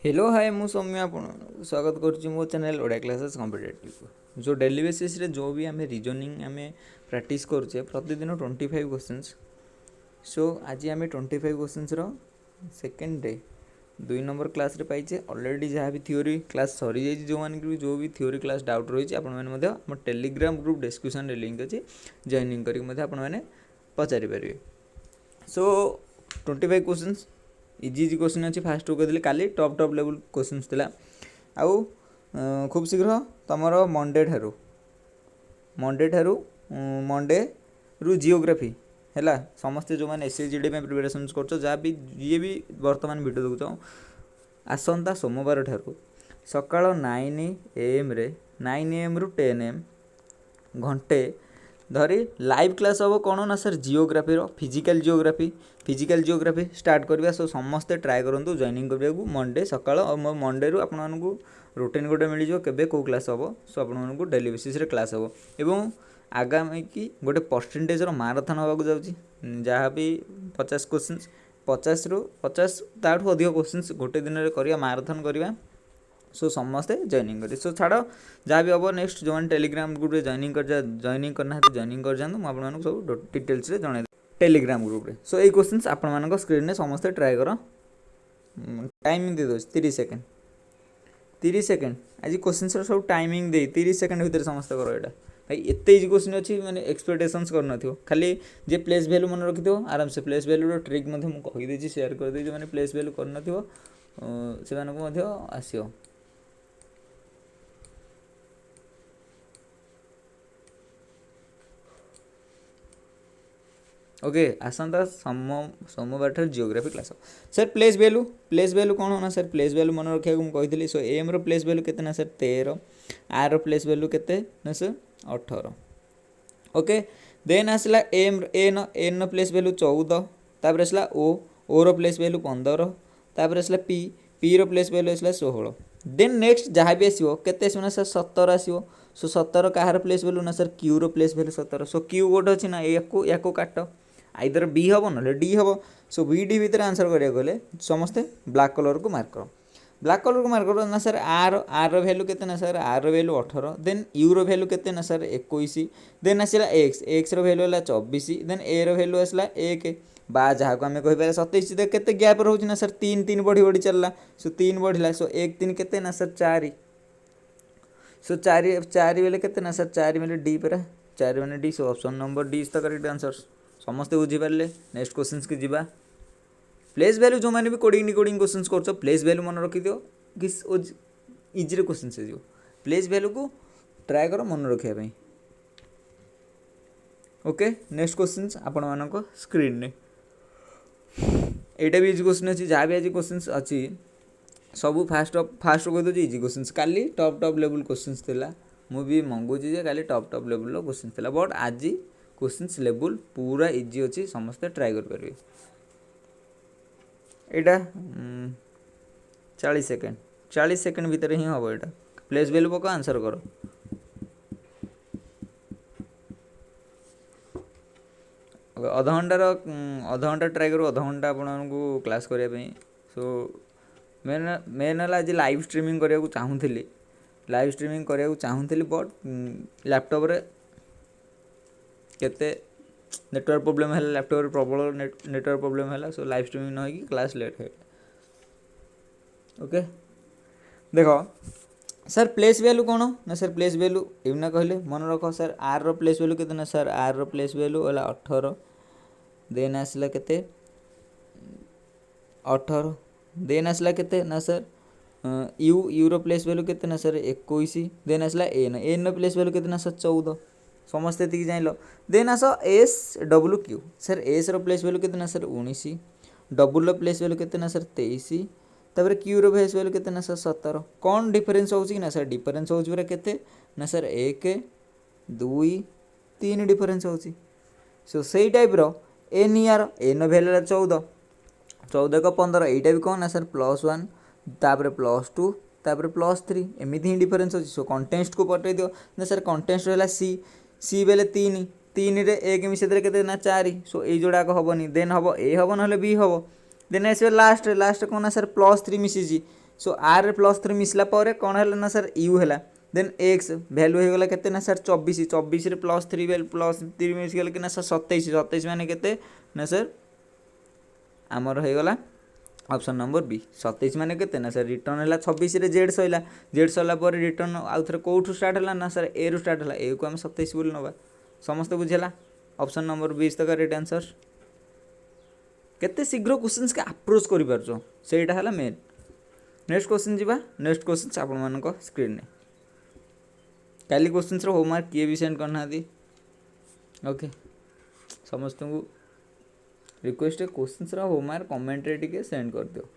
Hello hi मु सौम्य आप स्वागत करुच्ची मो चैनल ओडिया क्लासेस कॉम्पिटेटिव जो डेली बेसिस रे जो भी आम रिजनिंग आम प्रैक्टिस करुचे प्रतिदिन 25 क्वेश्चंस। सो आज आम 25 क्वेश्चंस रो सेकेंड डे 2 नंबर क्लास रे पाइचे ऑलरेडी जहाँ भी थ्योरी क्लास सरी जाइए जो मान जो भी थ्योरी क्लास डाउट रही है आपण टेलीग्राम ग्रुप डिस्क्रिप्शन लिंक अच्छी जॉइनिंग करके पचारि पारे। सो 25 क्वेश्चंस इजी इजी क्वेश्चन अच्छी फास्ट कहते काली टॉप टॉप लेवल क्वेश्चंस थिला आउ खूब शीघ्र तुम मंडे ठारू मंडे रु जियोग्राफी है समस्ते जो मैंने एसएसजीडी में प्रिपरेशन कर जहाँ भी जी भी वर्तमान वीडियो देखुच आसंता सोमवार ठारू सकाळ 9 AM रे 9 AM रु 10 AM घंटे धरी लाइव क्लास हम कौन ना sir geography physical geography start करवा। सो समस्ते ट्राए करूँ जॉइनिंग करने को मंडे सकाळ मंडे रु आपको रूटीन गोटे मिल जाए केबे कौ क्लास हम। सो आपको डेली बेसिस रे क्लास हम एवं आगामी की गोटे परसेंटेज माराथन होगा जाऊँगी जहाँ भी 50 क्वेश्चन 50 रु 50 ताठू अधिक क्वेश्चन गोटे दिन में करवा माराथन करवा। सो समस्ते जॉइनिंग करें। सो छाड़ जहाँ भी हम नेक्स्ट जो टेलीग्राम ग्रुप रे जॉइनिंग करना जॉइनिंग कर जाऊँ मुझे सब डिटेल्स रे जन टेलीग्राम ग्रुप रे। सो ये क्वेश्चन आपण स्क्रीन में समस्ते ट्राए कर टाइमिंग दे दो 30 सेकेंड आज क्वेश्चन सब टाइमिंग दे 30 सेकेंड भितर समस्त कर यहाँ भाई एत इजी क्वेश्चन अच्छी मैंने एक्सपेक्टेशंस कर खाली जे प्लेस वैल्यू मन रखि आराम से प्लेस वैल्यू ट्रिक मुझे शेयर करदे जो मैंने प्लेस वैल्यू कर आसो। ओके आसंता सोमवार ठार geography class sir place value कौन होना सर प्लेस वैल्यू मन रखा मुझे सो एम रो प्लेस वैल्यू केते ना सर 13 आर रो प्लेस वैल्यू केते ना सर 18। ओके देन आसला एन रो प्लेस वैल्यू 14 तापर आसला ओ रो प्लेस वैल्यू 15 तापर आसला पी रो प्लेस वैल्यू आसला 16। देन नेक्स्ट जहाँ भी आसो केते आसो ना सर 17 आसो। सो 17 कहार प्लेस वैल्यू ना sir Q rho place value 17। सो क्यू गोटे अच्छी ना या काट आइदर बी हम ना डी हम। सो बी डी भितर आंसर करिया गले समस्ते ब्लैक कलर को मार्क कर ब्लैक कलर को मार्क कर ना सर आर वैल्यू केते ना sir R value 18 then U रो वैल्यू केते ना सर 21 देन आसला एक्स रो वैल्यू है 24 देन ए रो वैल्यू आसला 1 बा जहाँ को आम कहीपर 27 देख केते गैप रोचे ना सर 3 बढ़ी चलला। सो 3 बढ़ला सो 1 3 केते ना सर 4 सो 4 बेले केते ना सर 4 बेले डी परा 4 मैंने D. So option number D is the correct answer समस्ते बुझीपारे। नेक्स्ट क्वेश्चन की जीवा प्लेस वैल्यू जो मैंने भी कोडिंग डिकोडिंग क्वेश्चन कर प्लेस वैल्यू मन रखी दियो कि इजी क्वेश्चन से जो प्लेस वैल्यू को ट्राए कर मन रखापी। ओके नेक्स्ट क्वेश्चन आपण मान स्क्रीन ने यहाँ भी इजी क्वेश्चन अच्छी जहाँ भी आज क्वेश्चन अच्छी सब फास्ट कहीदे इजी क्वेश्चन काली टॉप टॉप लेवल क्वेश्चन थिला मुझे मंगुची जे काली टॉप टॉप लेवल क्वेश्चन थिला बट आज क्वेश्चन लेवल पूरा इजी अच्छी समस्ते ट्राए करेंगे। यहाँ 40 सेकेंड भितर ही हम यहाँ प्लेस वैल्यू पक आंसर कर अधघंटा ट्राए करूँ अधघंटा आपको क्लास करने। सो मेन है आज लाइव स्ट्रीमिंग करने को चाहूँगी बट लैपटॉप रे केते नेटवर्क प्रॉब्लम है लैपटॉप प्रबल नेटवर्क प्रॉब्लम है। सो लाइव स्ट्रीमिंग न होगी क्लास लेट है। ओके देखो सर प्लेस वैल्यू कौन ना सर प्लेस वैल्यू एवना कहले मन रख सर आर रो प्लेस वैल्यू केते ना सर आर रो प्लेस वैल्यू है 18 देन आसला केते 18 देन आसला केते ना sir U row place value केते ना सर 21 देन आसला एन रो प्लेस वैल्यू केते ना सर 14 समस्ते ये जान देन आस S W Q sir S row place value केते ना sir 19 W row place value केते ना सर 23 तापर क्यू रो प्लेस वैल्यू केते ना सर 17 कौन डिफरेंस होउची ना सर डिफरेंस होउची पूरा केते ना सर 1 2 3 डिफरेंस होउची। सो सेही टाइप रो एन यार एन वैल्यू 14 को 15 एटा भी कौन ना सर +1 तापर +2 तापर +3 एमती ही डिफरेंस होची। सो कंटेस्ट को पटे दियो ना सर कंटेस्ट है सी बेले 3 रे 1 मिसेदे केते ना 4 सो ये जोड़ाक हेनी देन हम ए हम ना बी हम देन आस लास्ट लास्ट कौन ना सर +3 मिसी सो आर +3 मिसला कौन है ना सर यू है देन एक्स भैल्यू हो गला केते ना सर 24 24 रे +3 मिसगला कि ना सर 27 27 माने केते ना सर आमर हो गला ऑप्शन नंबर बी 27 माने केते ना सर रिटर्न है 26 रे जेड सैला पर रिटर्न आउ थे कौटू स्टार्ट है ना सर ए रु स्टार्ट है ए को आम 27 बोली नवा समस्त बुझेला option number B is the correct answer केते शीघ्र क्वेश्चंस के अप्रोच करि परछो सेटा हला मेन नेक्स्ट क्वेश्चन जीवा नेक्स्ट क्वेश्चन आपण मानको स्क्रीन ने काली क्वेश्चंस रो होमवर्क किए भी सेंड करना दी ओके समस्त को रिक्वेस्ट है क्वेश्चंस रो होमवर्क कमेंट रे टिके सेंड कर दियो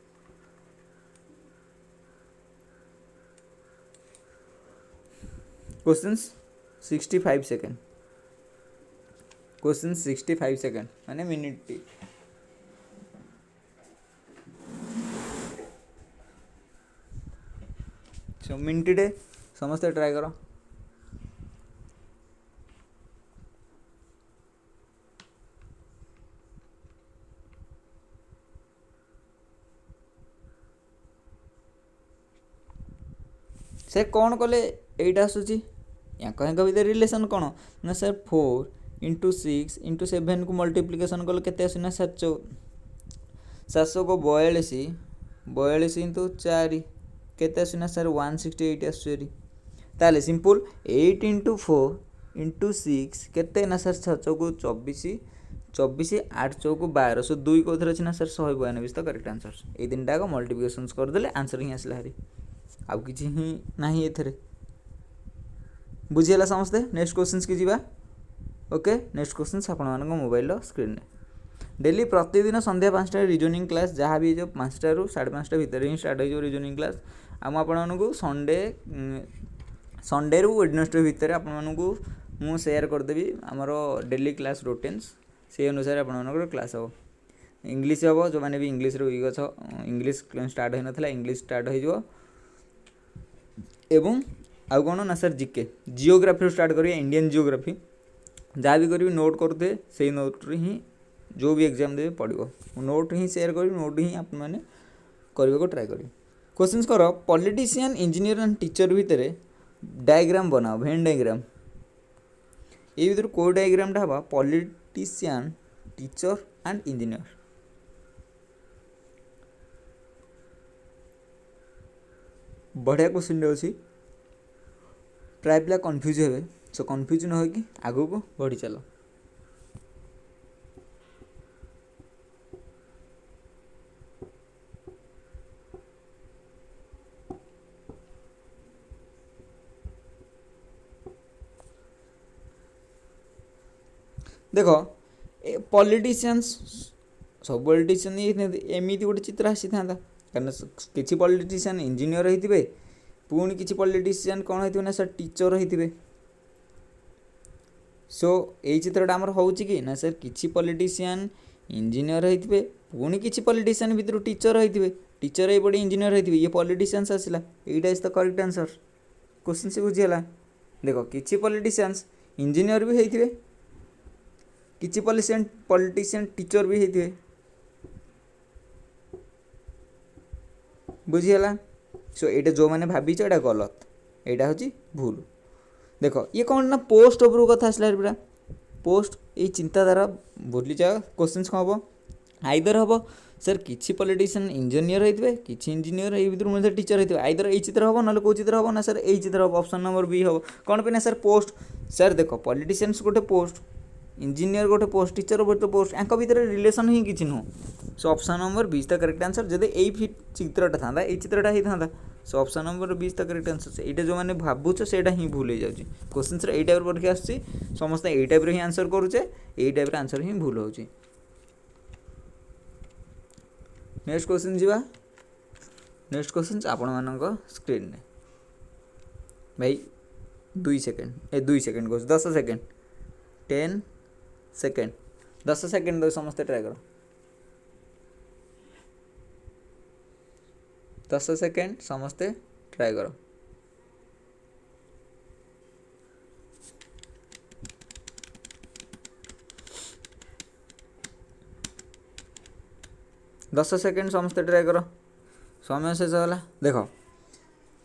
क्वेश्चंस 65 सेकंड क्वेश्चन 65 सेकंड माने मिनिट टी सो मिनिट डे समस्त ट्राई करो से कौन कले एटा आसूची या भितर रिलेसन कौन ना सर 4 इंटू 6 इंटू 7 को मल्टीप्लिकेसन कले केते आसना 700 को 42 इंटू 4 केते आसना सर 168 आसुरी ताले सिंपल 8 इंटू 4 इंटू 6 केते ना सर 600 को 24 24 8 चौक 12 सो 2 को अच्छी ना सर 192 तो करेक्ट आंसर ये तीन टाक मल्टीप्लिकेशन करदे आंसर ही आसला हारी आउ कि ना एथे बुझीगला समस्ते नेक्स्ट क्वेश्चन की जीवा ओके नेक्स्ट क्वेश्चन आपण मोबाइल स्क्रीन में डेली प्रतिदिन संध्या 5टा रिजनिंग क्लास जहाँ भी जो 5टा रू 5:30 भितर ही स्टार्ट हो रिजनिंग क्लास आपको संडे रू वेडनेसडे भितर आपको मु शेयर करदेवी आमर डेली क्लास रूटीन्स से अनुसार आपंकर क्लास हम इंग्लीश हम जो मैंने भी इंग्लीश वीक अच्छ इंग्लीश स्टार्ट हो नाला इंग्लीश स्टार्ट हो एवं आउ कौन ना सर जीके जियोग्राफी स्टार्ट करिए इंडियन जियोग्राफी जहाँ भी करी नोट करते से नोट ही जो भी एग्जाम देवे पड़ो नोट ही शेयर करी नोट ही आप मैंने करने को ट्राए करेंगे क्वेश्चन कर पॉलिटिशियन इंजीनियर एंड टीचर भितर डायग्राम बनाओ भेन डायग्राम ये भर कौ डायग्रामटा हम पॉलिटिशियन टीचर एंड इंजीनियर बढ़िया क्वेश्चन अच्छी प्राय पिला कन्फ्यूज हे सो कन्फ्यूज न होगी आगू को बढ़ी चल देख पॉलिटिशियंस सब पॉलिटिशियन एमती गोटे चित्र आसी था कारण किसी पॉलिटिशियन इंजीनियर होते पुणी किसी पॉलिटिशियन कौन होते ना सर टीचर होते सो यही चित्रटा आमर हो ना सर किसी पॉलिटिशियन इंजीनियर होते पुणी किसी पॉलिटिशियन भितर टीचर होते टीचर ये पड़े इंजीनियर होते ये पॉलिटिशियंस आसला यहीटा is the correct answer question से बुझीगला देख किसी पॉलिटिशियंस इंजीनियर भी होते किसी पॉलिटिशियन टीचर भी होते बुझीगला सो ये जो मैंने भाई यहाँ गलत यहाँ हूँ भूल देख ये कौन ना पोस्ट ओवर कथा आसला पूरा पोस्ट ये चिंताधारा भूली जाओ क्वेश्चन कौन हम आइदर हम सर किसी पॉलिटिशियन इंजीनियर होते किसी इंजीनियर ये भर टीचर होते आइदर ये चित्र हम ना कौ चित्र हम ना सर यही चित्र हम ऑप्शन नंबर बी हम कौन पे ना सर पोस्ट सर देख पॉलिटिशियंस गोटे पोस्ट इंजीनियर गोटे पोस्ट टीचर गोटे पोस्ट या भितर रिलेसन ही किसी नुह so option number B is the correct answer जब यही चित्रटा था ये चित्रटा होता so option number B is the correct answer ये जो मैंने भावुच से ही भूल हो जाए क्वेश्चन यही टाइप परीक्षा आसूँ समस्त यही टाइप ही आंसर करुचे यही टाइप आंसर ही भूल हो नेक्स्ट क्वेश्चन जीवा नेक्स्ट क्वेश्चन आपण मान स्क्रीन में भाई 2 सेकेंड 2 सेकेंड कह 10 सेकेंड 10 सेकेंड 10 सेकेंड दो समस्त ट्राए करो 10 सेकेंड समस्ते ट्राए करो 10 सेकेंड समस्ते ट्राए कर समय शेष है देख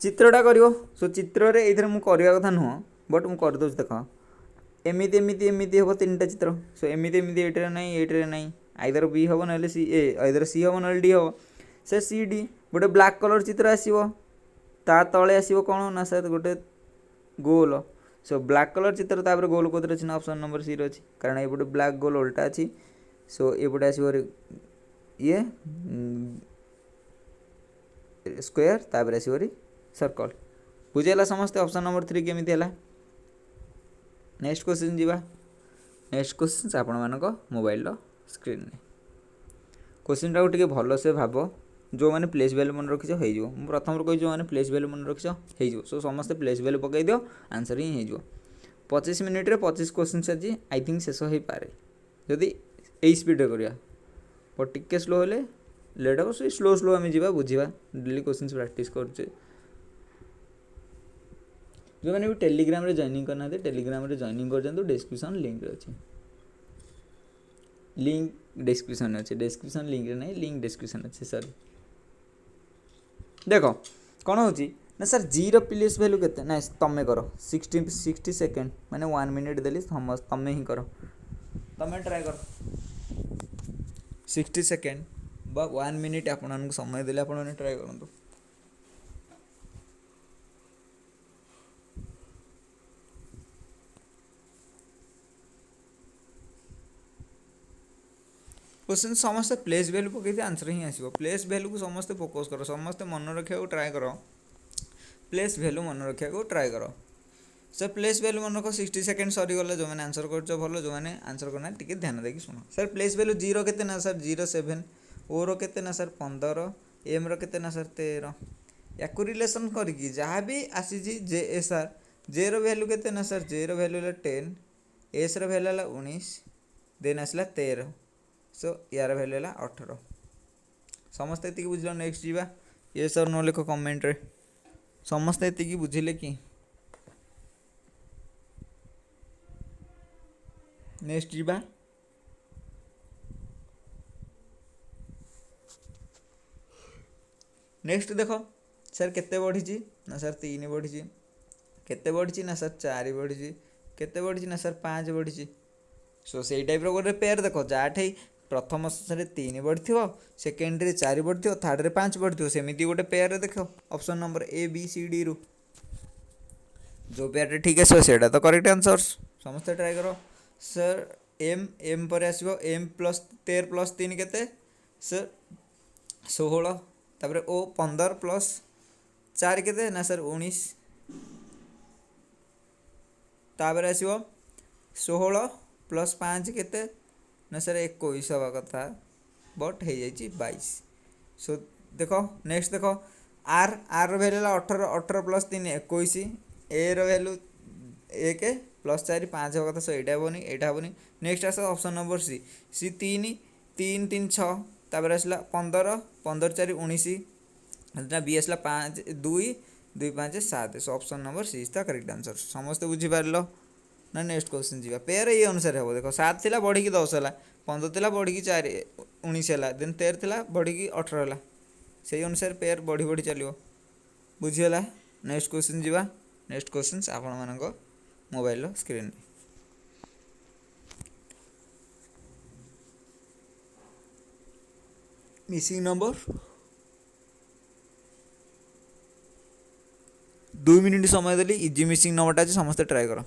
चित्रटा कर सो चित्र ये मुझे करवा कथा नुह बट मुझे करदे देख एमती एमती एमती हम 3टा चित्र सो एमती एमती ये ना ये ना आइदर बी हम ना सी आइदर सी हम ना डी हम से सी डी गोटे ब्लाक कलर चित्र आसो ता तले आसो कौन ना सर गोटे गोल सो ब्लाक कलर चित्र तापर गोल कौन अच्छी ना ऑप्शन नंबर सी अच्छी कारण ये ब्लाक गोल उल्टा अच्छी सो ये आसो ये स्क्वायर तापर आसो सर्कल बुझेगा समस्ते ऑप्शन नंबर 3 केमी है। नेक्स्ट क्वेश्चन जीवा नेक्स्ट क्वेश्चन आपण मानक मोबाइल स्क्रीन में क्वेश्चन टाक टे भल से भाव जो मैंने प्लेस वैल्यू मन रखी हो प्रथम कही जो मैंने प्लेस वैल्यू मन रखी हो सो समस्ते प्लेस वैल्यू पकई दियो आंसर ही हो 25 मिनिट रे 25 क्वेश्चन आज आई थिंक शेष हो पारे जदि यही स्पीड करिया बट टिके स्लो हेले लेट हम से स्लो स्लो आम जा बुझा डेली क्वेश्चन प्रैक्टिस करुचे जो मैंने भी टेलीग्राम रे जॉइनिंग करना टेलीग्राम रे जॉइनिंग कर डिस्क्रिप्शन लिंक रे अच्छे लिंक डिस्क्रिप्शन अच्छे डिस्क्रिप्शन लिंक रे नहीं लिंक डिस्क्रिप्शन अच्छे सॉरी देख कौन हो ना सर जीरो प्लेस वैल्यू के ना तुम्हें कर 60 सेकेंड मैंने 1 मिनिट देली तुम्हें ही कर तुम्हें ट्राए कर 60 सेकेंड बा 1 मिनिट आपन समय देले आपन ट्राए करूँ क्वेश्चन समस्ते प्लेस वैल्यू पकई आंसर ही आसो प्लेस वैल्यू को समस्ते फोकस कर समस्ते मन रखा ट्राए कर प्लेस वैल्यू मन रखा ट्राए कर सर प्लेस वैल्यू मन रख 60 सेकेंड सरीगला जो मैंने आंसर कर भल जो मैंने आंसर करना टी ध्यान देकी शुण सर प्लेस वैल्यू जीरो के ना सर 07 ओ रो के ना सर 15 एम रो के ना सर 13 या रिलेसन करके जहाँ भी आसी जे एस आर जे रो वैल्यू के ना सर जे रो वैल्यू 10 एस रो वैल्यू 19 देन आसला 13 सो यार वैल्यू है 18 समस्ते ये बुझल नेक्स्ट जीवा ये सर नो लिख कमेंट रे समस्ते ये बुझिले कि नेक्स्ट जीवा नेक्स्ट देख सर केते बढ़ी ना सर 3 बढ़ी केते बढ़ी ना सर 4 बढ़ी केते बढ़ी ना सर 5 बढ़ी सो से टाइप गोटे पेयर देख जहाँ प्रथम से 3 बढ़ी सेकेंड 4 बढ़ी थर्ड 5 बढ़ी सेमती गोटे पेयर देख option number A B C D रु जो पेयर ठीक है सो तो करेक्ट आंसर समस्ते ट्राए करो सर एम एम पर आसो एम प्लस 13 प्लस 3 के सर 16 तापर ओ 15 प्लस 4 के ना सर 19 तापर आसो 16 प्लस 5 के ना सर 21 हवा कथा बट हो जाए 22 सो देख नेक्स्ट देख R R value 18 18 plus 3 21 A value 1 plus 4 5 हवा कथा सो यहाँ हेनी नेक्स्ट आस ऑप्शन नंबर सी सी 3 3 3 6 तापर आसला 15 15 4 19 बी आसला 5 2 2 5 7 so option number C is the correct answer समस्त बुझीपार ना नेक्स्ट क्वेश्चन जी पेयर ये अनुसार हे देख 7 थी बढ़ी 10 है 15 थी बढ़ी 4 19 है देन 13 थी बढ़ी 18 है से अनुसार पेयर बढ़ी बढ़ी चलो बुझीगला नेक्स्ट क्वेश्चन जी नेक्स्ट क्वेश्चन आपण मान mobile screen missing number 2 minute समय देली इजी मिसिंग नंबरटा अच्छे समस्ते ट्राए कर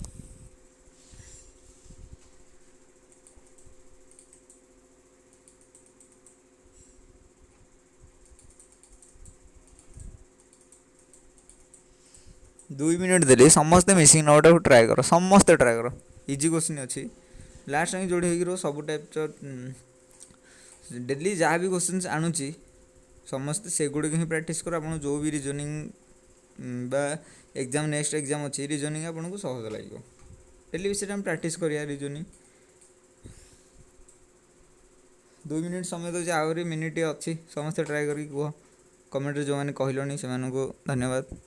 2 मिनिट देली समस्ते मिसिंग नंबरटा को ट्राए कर समस्ते ट्राए कर इजी क्वेश्चन अच्छी लास्ट टाइम जोड़ी हो सब टाइप डेली जहाँ भी क्वेश्चन आणुची समस्ते से गुड़ ही प्रैक्टिस कर आप जो भी रिजनिंग बा एग्जाम नेक्स्ट एग्जाम अच्छी रिजनिंग आपको सहज लगे डेली विषय हम प्रैक्टिस करिया रिजनिंग 2 मिनिट समय तो आहरी मिनिट अच्छी समस्ते ट्राए करके कह कमेंट जो मैंने कहलोनी से धन्यवाद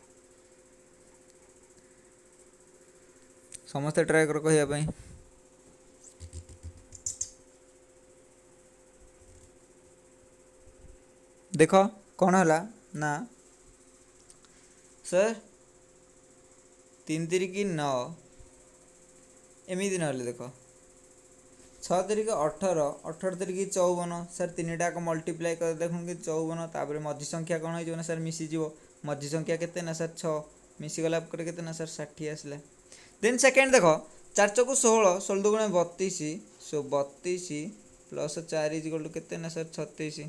समस्ते ट्राए कर कहवाई। देख कौन है ना सर 3 तिरिकी 9 एमती ना देख 6 तिरिकी 18 18 तिरिकी 54 सर 3 टाक मल्टीप्लाई कर देखुन कि 54 तापर मझी संख्या कौन हो सर मिसीज मझी संख्या केते ना सर 6 मिसीगला केते ना सर 60 आसला देन सेकेंड देख 4 चकु 16 16 दुगुणे 32 सो 32 प्लस 4 इज इक्वल टू केते ना सर 36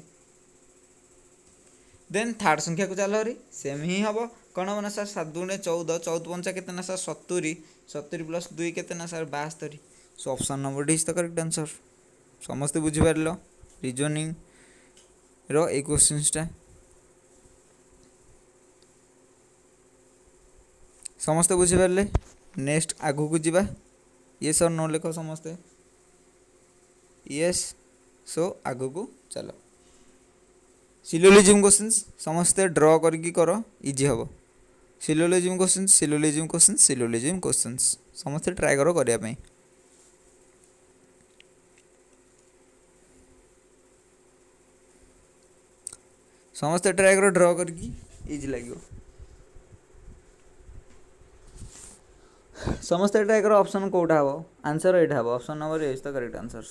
देन थर्ड संख्या को चल हरी सेम ही हम कौन हम ना सर 7 दुगुणे 14 14 पंचा केते ना सर 70 70 प्लस 2 केते ना sir 72 so option number D is the correct answer समस्त बुझी पारलो रीजनिंग रो ए क्वेश्चनटा समस्ते बुझी पारले नेक्स्ट आगु को जीवा यस और नो लिख समस्ते यस सो आगु को चलो सिलोजिज्म क्वेश्चंस समस्ते ड्रॉ करके करो इजी हम syllogism questions syllogism questions syllogism questions समस्ते ट्राई करो करिया पई समस्ते ट्राई करो ड्रॉ करके इजी लगे समस्ते ट्राई करो ऑप्शन कोटा हम आंसर एटा हम option number is the correct answer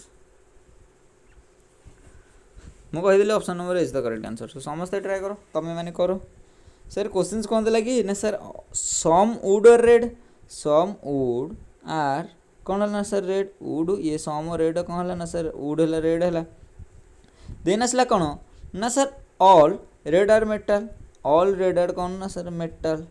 मु कहीदेली option number is the correct answer so समस्ते ट्राई करो तमें मैंने करो सर क्वेश्चंस कौन देला कि ना सर सम वुड और रेड सम वुड आर कौन है ना सर रेड वुड ये सम और रेड कौन है ना सर वुड है रेड है देन आसला कौन ना sir all red are metal all red are कौन ना सर मेटल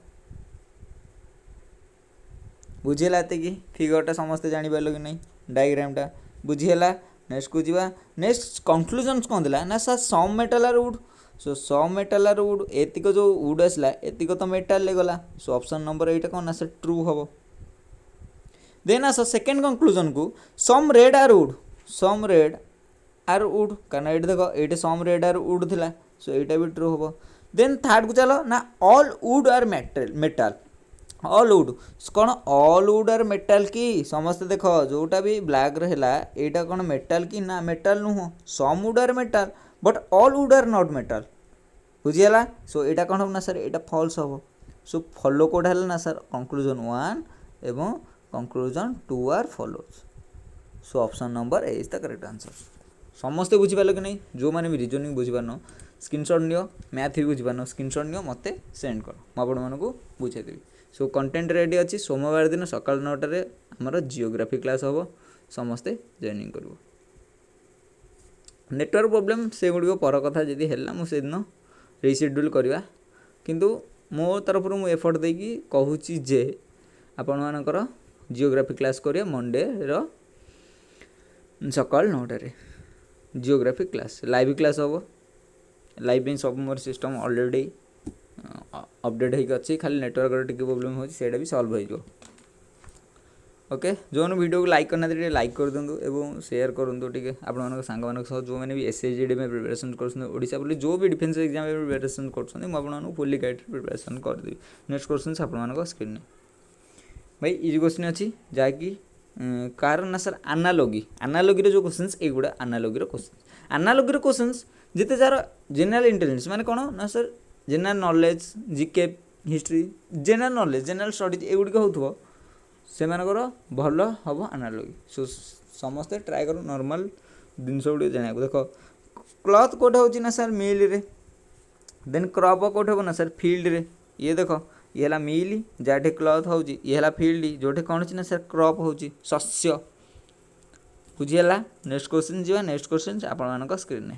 बुझीला कि फिगरटा समस्ते जापर कि नहीं डायग्रामटा बुझीला नेक्स्ट को जीवा नेक्स्ट कंक्लूजन कौन देला ना sir some metal are wood so some metal are wood एतिक जो वुड आसला एतिक तो मेटल ले गला सो ऑप्शन नंबर एटा कौन ना सर ट्रू हम देन आस सेकेंड कंक्लूजन को some red are wood some red are wood कारण ये देख ये सम रेड आर वुड थिला सो एटा भी ट्रू हम देन थर्ड को चलो ना all wood are metal metal all wood कौन ऑल वुड आर मेटल की समस्त देख जोटा भी ब्लैक रहा यहाँ कौन मेटल की ना मेटल नुह some wood are metal but all wood are not metal बुझीगला सो यहाँ कौन हम ना सर यहाँ फॉल्स हम सो फॉलो कोटा है ना सर कंक्लूजन 1 एवं conclusion 2 are follows so option number A is the correct answer समस्ते बुझीपार कि नहीं जो मैंने भी रिजनिंग बुझीपारन स्क्रीनशॉट नियो मैथ भी बुझीपारन स्क्रीनशॉट नियो मते सेंड कर मुझे बुझेदेवी सो कंटेंट रेडी अच्छी सोमवार दिन सकाल 9टार आमर जियोग्राफी क्लास हम समस्ते जॉइनिंग कर नेटवर्क प्रोब्लेम से गुड़ पर कथा जदि है मुझे दिन रिशेड्यूल करवा किंतु मो तरफ मु एफर्ट देकी कहूची जे आपण मानकर जियोग्राफी क्लास करिया मंडे रो सकाल 9टार जियोग्राफी क्लास लाइव क्लास हम लाइव सब मोर सिस्टम ऑलरेडी अपडेट होगी अच्छी खाली नेटवर्क टिके प्रोब्लेम होता भी सल्व हो ओके जो वीडियो को लाइक करना लाइक कर दिंतु एवं शेयर करूँ टे आप सांग सह जो मैंने भी एसएसजी में प्रिपरेशन करोडिशा बोली जो भी डिफेन्स एग्जाम में प्रिपरेशन कर फुल्ली गाइड प्रिपरेशन करदेवी नेक्स्ट क्वेश्चन आप स्क्रीन में भाई इजी क्वेश्चन अच्छी जहाँकि कार ना सर आनालोगी आनालोगी जो क्वेश्चन एगुड़ा आनालोगी क्वेश्चन आनालोगी क्वेश्चन जिते जार जेनराल इंटेलिजेंस माने कौन ना sir general knowledge GK history general knowledge general studies एगुड़िक हो से भल हम आनालोगी सो समस्ते ट्राए करो नॉर्मल जिनस गुड़ जाना देख क्लथ कौटे हो ना सर मिल रे देन क्रॉप कौटे हो ना सर फील्ड रे ये देख ये है मिल जहाँ क्लथ हो है फील्ड जो कौन ना सर क्रॉप हो शस्य बुझीगला नेक्स्ट क्वेश्चन जी नेक्स्ट क्वेश्चन आप स्क्रीन में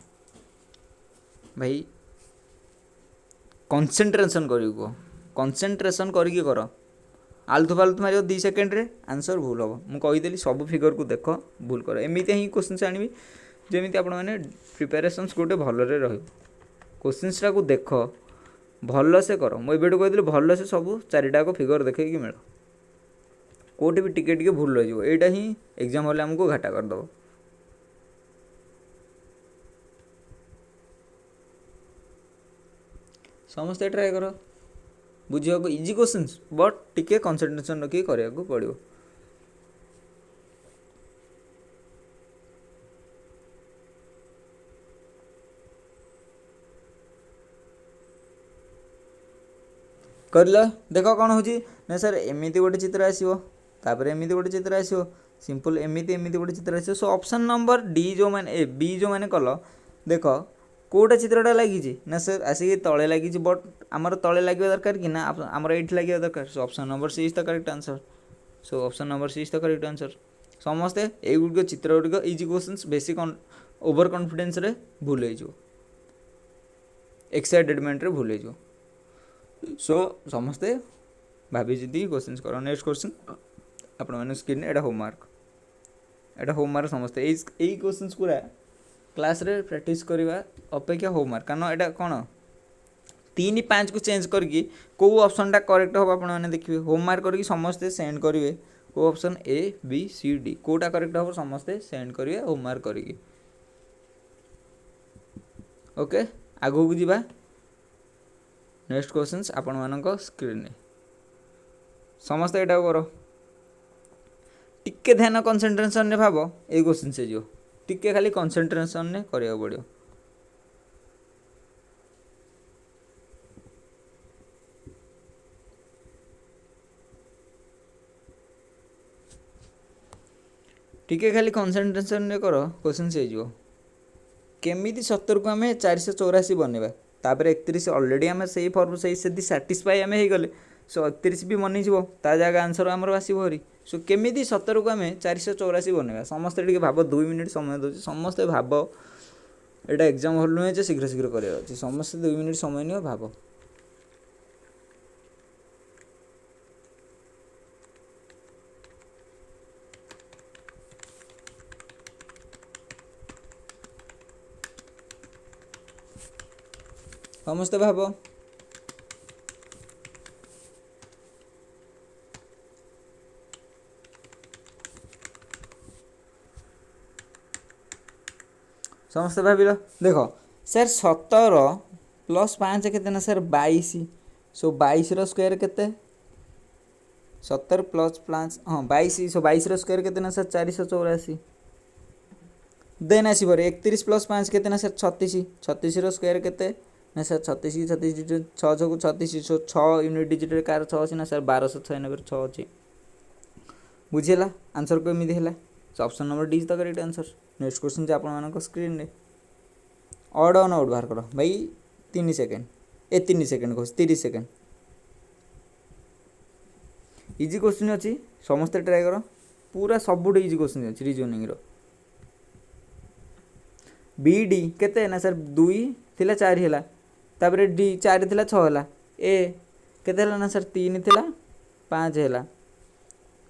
भाई कंसंट्रेशन कंसंट्रेशन करके कर आलतू फालतू मार 2 सेकेंड रे आंसर भूल हम मुझेदेली सब फिगर को देख भूल कर एमती ही क्वेश्चन आनी जमी आप प्रिपेरेसन गोटे भलरे क्वेश्चनटा को देख भल से कर मुझे कहली भल से सब 4टा फिगर देखे मिल कौटे भी टिके भूल रही है यहाँ ही एग्जाम हॉल आमको घाटा करदेव समस्ते ट्राए कर बुझा इजी क्वेश्चन बट टिके कंसंट्रेशन रखिए करने पड़ो कर देख कौन हो ना सर एमती गोटे चित्र आसो तापर एमती गोटे चित्र आसो सिंपल एमती एमती गोटे चित्र आसो सो ऑप्शन नंबर डी जो मैंने ए बी जो मैंने कल देख कोटा चित्रटा लगी ना सर आसिक तले लगी बट आमर तले लगे दरकार कि ना आमर ये लगे दरकार so option number C is the correct answer so option number C is the correct answer समस्ते युग चित्र गुड़िक easy question basic over confidence रे भूल हो एक्साइटेडमेंट रे भूल हो सो समस्ते भाभी जी क्वेश्चन कर नेक्स्ट क्वेश्चन आपण मैंने स्क्रीन एटा होमवर्क समस्ते यही क्वेश्चन पूरा क्लास रे प्रैक्टिस करवा अपेक्षा होमवर्क कारण एटा कौन 3-5 को चेंज करके कौ ऑप्शन टा करेक्ट हम आप देखिए होमवर्क करके समस्ते सेंड करेंगे को option A B C D कोटा करेक्ट हम समस्ते सेंड करेंगे होमवर्क करके ओके आगू को जीवा नेक्स्ट क्वेश्चन आपण मानक स्क्रीन समस्त एटा कर टिके ध्यान कंसंट्रेशन ने भाव ए क्वेश्चन से जो टिके खाली कंसंट्रेशन ने करिया पड़ियो टिके खाली कंसंट्रेशन ने कर क्वेश्चन से जो केमिति 70 को आम 484 बनवा तापर 31 ऑलरेडी आम से फर्म से साटिस्फाई आम हो गले सो 31 भी मन ता जगह आंसर आमर आसोरी सो केमिति 70 को आम 484 बनवा समस्ते टे भाव 2 मिनिट समय दूसरे समस्ते भाव यहाँ एग्जाम हल नुहे शीघ्र शीघ्र कर समस्ते 2 मिनिट समय नियो भाव समस्ते भाव समस्ते भाविल देख सर 17 प्लस 5 के सर 22 सो 22 स्क्वायर के 17 प्लस 5 हाँ 22 सो 22 स्क्वायर के सर 484 देन आसो 31 प्लस 5 के सर 36 36 स्क्वायर के ना सर 36 36 6 6 को 36 6 यूनिट डिजिट कार 6 अच्छी ना सर 1296 6 अच्छी बुझीला आंसर को एमती है option number D is the correct answer next question जे आप स्क्रीन रे ऑड ऑन आउट बाहर कर भाई 3 सेकेंड 3 सेकेंड कह 30 सेकेंड इजी क्वेश्चन अच्छी समस्ते ट्राए कर पूरा सब इजी क्वेश्चन अच्छी रिजनिंग रो बी डी केते ना सर 2 थिला 4 हैला तापर डी 4 थिला 6 हैला ए केते हैला ना सर 3 थिला 5 हैला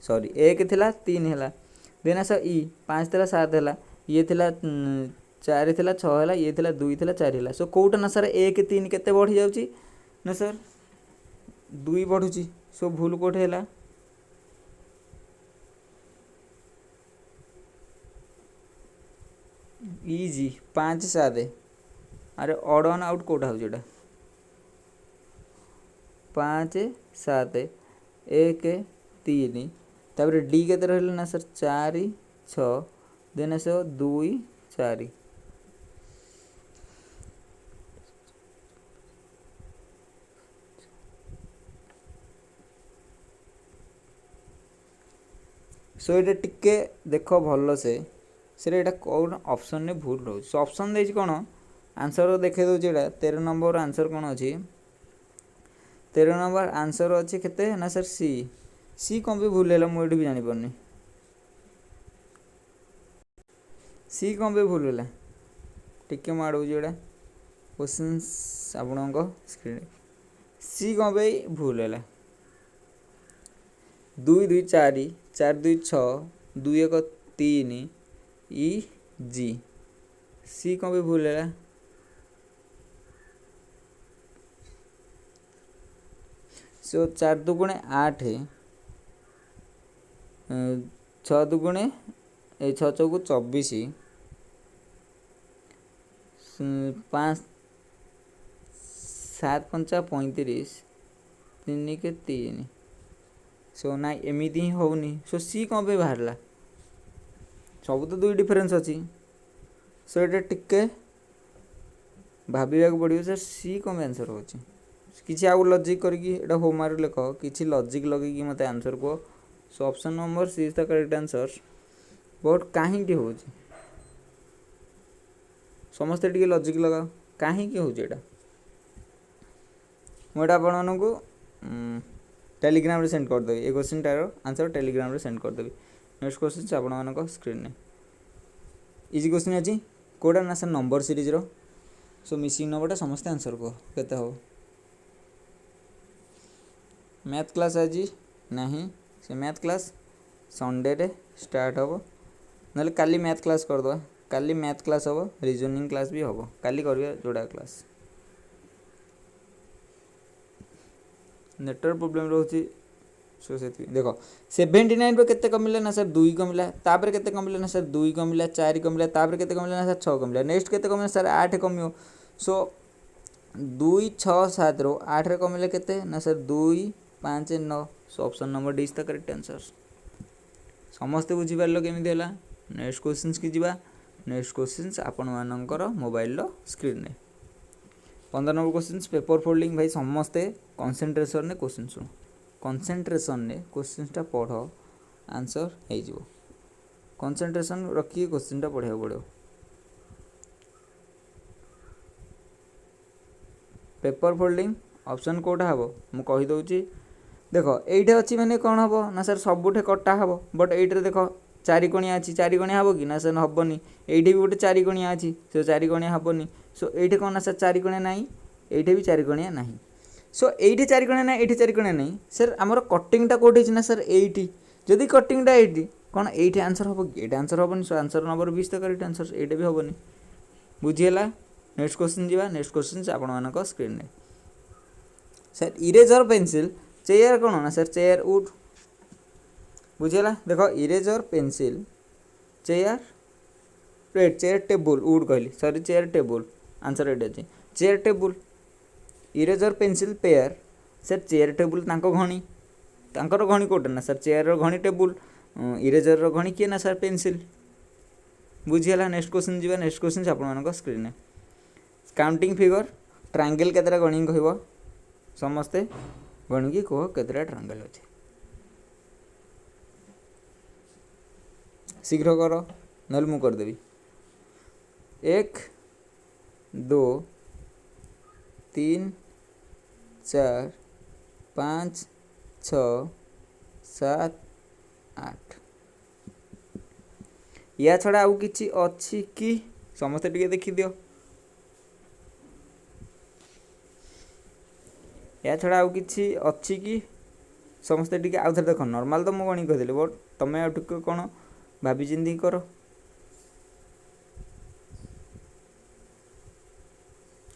सॉरी 1 थिला 3 हैला देना सर ई 5 थिला 7 हैला ये थिला 4 थिला 6 हैला ये थिला 2 थिला 4 हैला सो कोटा ना सर 1 3 केते बढ़ी जाउची ना सर 2 बढ़ुची सो भूल कोठे हैला इजी 5 7 अरे ऑड ऑन आउट कोटा हो जोटा 5 7 1 3 तापर डी के रहा ना सर 4 6 देन आस 2 4 सो ये टिके देख भल से यहाँ कौन ऑप्शन ने भूल रोचे सो ऑप्शन दे कौन आंसर देखे दूसरी यहाँ 13 नंबर आंसर कौन अच्छी 13 नंबर आंसर अच्छे केते ना सर सी सी कौन भी भूल है मुझे भी जानी सी कौन भी भूल है टिके मुझे यहाँ क्वेश्चन आपण स्क्रीन सी कौन भी भूल है 2 2 4 4 2 6 2 1 3 ई जी सी कौन भी भूल है सो 4 दुगुणे 8 6 दुगुणे 6 चौको 24 5 7 पंचा 35 3 के 3 सो ना एमती ही होनी सो सी कौन पे बाहरला सब तो 2 डिफरेंस अच्छी सो ये टिके भाविया पड़ो सर सी कौन आंसर हो किसी आउ लॉजिक करके एटा होमवर्क लिख किसी लॉजिक लगे मते आंसर को so option number C is the correct answer but कहीं हो समस्ते टिके लॉजिक लगा कहीं होटा मुझे आपको टेलीग्राम रे सेंड करदेवी ये क्वेश्चन टार आंसर टेलीग्राम रे सेंड करदेवी नेक्स्ट क्वेश्चन आपण स्क्रीन में इजी क्वेश्चन अच्छी कौटा ना सर नंबर सीरीज रो सो मिसिंग नंबरटा समस्ते आंसर कह केते हो मैथ क्लास आज नहीं से मैथ क्लास संडे रे स्टार्ट हम ना काली मैथ क्लास करदे काली मैथ क्लास हम रीजनिंग क्लास भी हम काली करिया जोड़ा क्लास नेटवर्क प्रोब्लेम रोची सो से देख 79 पे केते कमिला ना सर 2 कमिला तापर केते कमिला ना सर 2 कमिला 4 कमिला तापर केते कमिला ना सर 6 कमिला नेक्स्ट केते कमिला सर 8 कमियो सो 2 6 7 रो 8 रे कमिला केते ना sir 2 5 9 so option number D is the correct answer समस्त बुझी पारलो केमिति होला नेक्स्ट क्वेश्चंस की जिबा नेक्स्ट क्वेश्चंस आपण मानकर मोबाइल रो स्क्रीन ने 15 नंबर क्वेश्चंस पेपर फोल्डिंग भाई समस्ते कंसंट्रेशन ने क्वेश्चन सुन कंसंट्रेशन ने क्वेश्चनटा पढ़ आंसर हो कंसंट्रेशन रखिए क्वेश्चनटा पढ़ा पड़ो पेपर फोल्डिंग ऑप्शन कोटा हम मु कहि दउची देखो एइठे अछि माने कोन हबो ना सर सबुठे कटा हबो बट एइठे देखो चारि कोणिया अछि चारि कोणिया हबो कि ना सर हबोनी एइठे भी गोटे चारि कोणिया अछि से चारि कोणिया हबोनी सो एइठे कोन ना सर चारि कोणिया नाही एइठे भी चारि कोणिया नाही सो एइठे चारि कोणिया नाही एइठे चारि कोणिया नाही सर हमर कटिंगटा कोठी छि ना सर एइठी जदि कटिंगटा एइठी कोन एइठे आंसर हबो कि एइठे आंसर हबोनी सो आंसर नंबर 20 त करेक्ट आंसर एइठे भी हबोनी बुझियला नेक्स्ट क्वेश्चन जिबा नेक्स्ट क्वेश्चन आपण मानक स्क्रीन ने सर इरेजर पेंसिल चेयर कौन ना सर चेयर वुड बुझेगा देख eraser pencil chair plate chair table wood कहली सॉरी चेयर टेबुल आंसर एट अच्छे chair table eraser pencil pair sir chair table तांको घणी तांकर घणी कोटा ना सर चेयर घणी टेबुल इरेजर घणी किए ना सर पेंसिल बुझीगला नेक्स्ट क्वेश्चन जी नेक्स्ट क्वेश्चन आप स्क्रीन में काउंटिंग फिगर ट्रायंगल केतरा गणी कह समस्ते गणिकी कह केतरा ट्रायंगल अच्छे शीघ्र कर नल मु करदेवी 1 2 3 4 5 6 7 8 या छड़ा आउ किछि अछि कि समस्ते टिके देखि दियो या छड़ा आउ किछि अछि कि समस्ते टिके आउ थे देख नॉर्मल तो मु गणी कहदेली बट तमे टिके कोन भाभी चिंती कर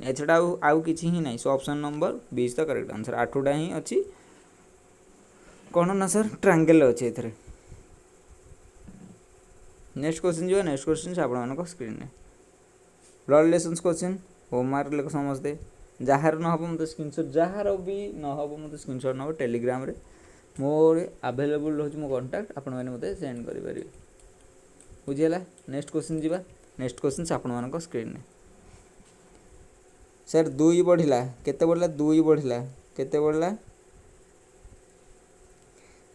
एछड़ा आउ किछि ही नहीं सो ऑप्शन नंबर 20 तो करेक्ट आंसर 8टा ही अछि कोन ना सर ट्रायंगल अछि एथरे नेक्स्ट क्वेश्चन जो नेक्स्ट क्वेश्चन से आपण मानको स्क्रीन में ब्लड रिलेशंस क्वेश्चन होमवर्क लेख समझते जहार न हबो मते स्क्रीनशॉट जहार भी न हबो मते स्क्रीनशॉट न टेलीग्राम रे मोर अवेलेबल रहउछ मो कांटेक्ट आपण माने मते सेंड करि परिबे बुझियला नेक्स्ट क्वेश्चन जीवा नेक्स्ट क्वेश्चन से आपण मानको स्क्रीन में सर 2 बढ़िला केते बढ़ला 2 बढ़िला केते बढ़ला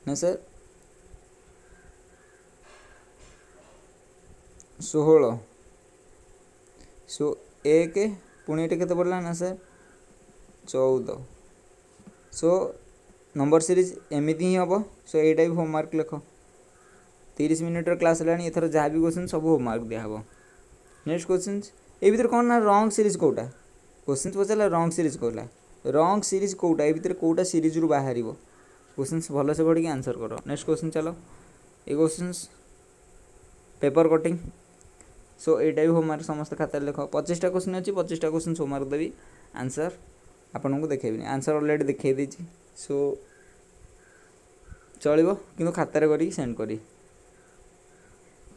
ना सर 16 सो 1 पुणी एटे केते बढ़ला ना सर 14 सो नंबर सीरीज एमिति ही हम सो एटा भी होमवर्क लिख 30 मिनिट क्लास है एथर जहाँ भी क्वेश्चन सब होमवर्क दिया हम नेक्स्ट क्वेश्चन ये भीतर कौन ना रॉन्ग सीरीज कोटा क्वेश्चन पचारा रॉन्ग सीरीज कहला रॉन्ग सीरीज कोटा ये भीतर कोटा सीरीज रु बाहर क्वेश्चन भल से पढ़ी आंसर कर नेक्स्ट क्वेश्चन चलो ये क्वेश्चन पेपर कटिंग सो एटा भी होमवर्क समस्त खाता लिख 25टा क्वेश्चन अच्छी 25टा क्वेश्चन होमवर्क देवी आंसर आपन को देखेबी आंसर ऑलरेडी देखे दीची सो चलो कि खातार करी सेंड करी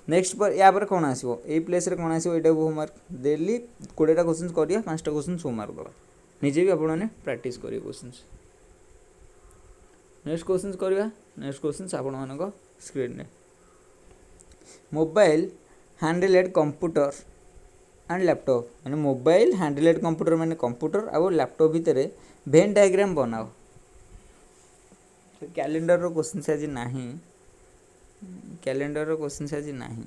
नेक्स्ट पर या पर कौन आसो ये प्लेस रे कौन आसो एटा होमवर्क डेली 20टा क्वेश्चन करिया 5टा क्वेश्चन होमवर्क दबा निजे भी आपने प्रैक्टिस करिए क्वेश्चन नेक्स्ट क्वेश्चन करिया नेक्स्ट क्वेश्चन आपण मानको स्क्रीन ने मोबाइल हैंडलेड कंप्यूटर एंड लैपटॉप माने मोबाइल हैंडलेड कंप्यूटर माने कंप्यूटर आ लैपटॉप भितर भेन डायग्राम बनाओ। कैलेंडर क्वेश्चन आज नहीं, कैलेंडर क्वेश्चन आज नहीं,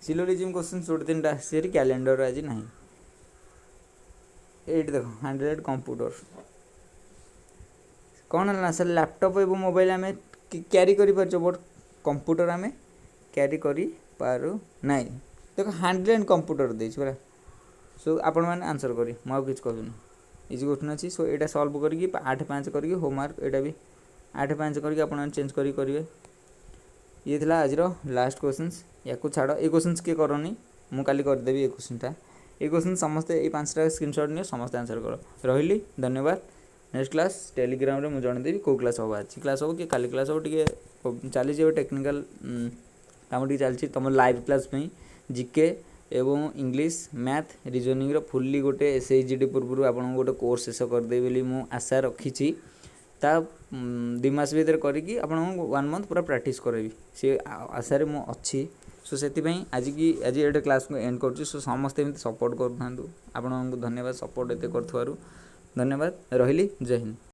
सिलोजिज्म क्वेश्चन छोटे 3टा आसी, कैलेंडर आज नहीं। ये देख एंड्रॉइड कंप्यूटर कौन है सर, लैपटॉप एवं मोबाइल आम क्यारी कर बट कंप्यूटर आम क्यारी करूँ ना। देख हैंडल एंड कंप्यूटर देछ परा। सो आपण मैंने आंसर करी मुझे किसी कहूँ इजी क्वेश्चन अच्छी। सो यहाँ सल्व करके 8-5 करके होमवर्क यहाँ भी 8-5 करके आप चेंज करेंगे। ये थिला आज लास्ट क्वेश्चंस, या छाड़ ये क्वेश्चंस किए करनी मु काली करदेवी। ये क्वेश्चनटा ये क्वेश्चन समस्ते ये 5टा स्क्रीनशॉट नियो, समस्त आंसर कर। रही धन्यवाद। नेक्स्ट क्लास टेलीग्राम रे मु जनदेवी को क्लास हम आज क्लास हम कि काली क्लास हम टे चली टेक्निकल काम टे चलती तुम लाइव क्लास में जीके एवं इंग्लिश मैथ रिजनिंग रो फुल्ली गोटे एसएचडी पूर्व आपन गोटे कोर्स शेष करदे बोली मु आशा रखी। ता 2 मास भीतर करी आप 1 मंथ पूरा प्रैक्टिस करेबी से आशा रे मु अच्छी। सो से आज ये क्लास को एंड कर। सो समस्ते एमती सपोर्ट करूँ, आपको धन्यवाद सपोर्ट एत कर। धन्यवाद रही। जय हिंद।